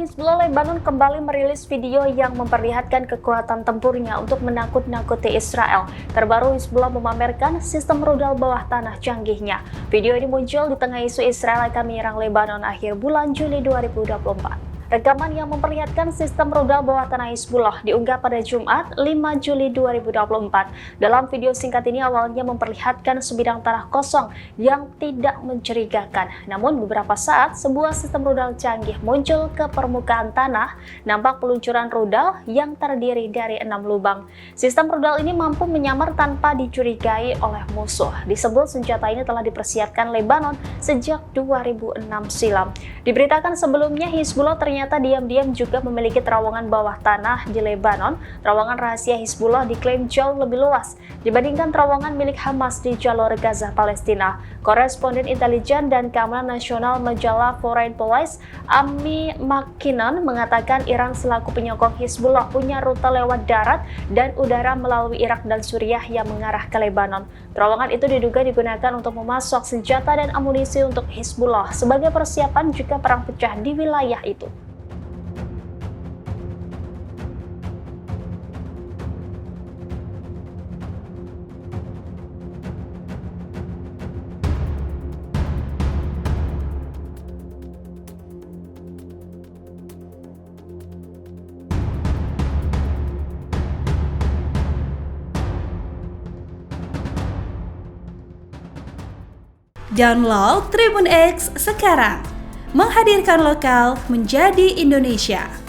Hizbullah Lebanon kembali merilis video yang memperlihatkan kekuatan tempurnya untuk menakut-nakuti Israel. Terbaru, Hizbullah memamerkan sistem rudal bawah tanah canggihnya. Video ini muncul di tengah isu Israel akan menyerang Lebanon akhir bulan Juli 2024. Rekaman yang memperlihatkan sistem rudal bawah tanah Hizbullah diunggah pada Jumat 5 Juli 2024. Dalam video singkat ini awalnya memperlihatkan sebidang tanah kosong yang tidak mencurigakan. Namun beberapa saat sebuah sistem rudal canggih muncul ke permukaan tanah, nampak peluncuran rudal yang terdiri dari 6 lubang. Sistem rudal ini mampu menyamar tanpa dicurigai oleh musuh. Disebut senjata ini telah dipersiapkan Lebanon sejak 2006 silam. Diberitakan sebelumnya Hizbullah ternyata diam-diam juga memiliki terowongan bawah tanah di Lebanon. Terowongan rahasia Hizbullah diklaim jauh lebih luas dibandingkan terowongan milik Hamas di jalur Gaza, Palestina. Koresponden intelijen dan keamanan nasional majalah Foreign Policy, Ami McKinnon, mengatakan Iran selaku penyokong Hizbullah punya rute lewat darat dan udara melalui Irak dan Suriah yang mengarah ke Lebanon. Terowongan itu diduga digunakan untuk memasok senjata dan amunisi untuk Hizbullah sebagai persiapan jika perang pecah di wilayah itu. Download Tribun X sekarang, menghadirkan lokal menjadi Indonesia.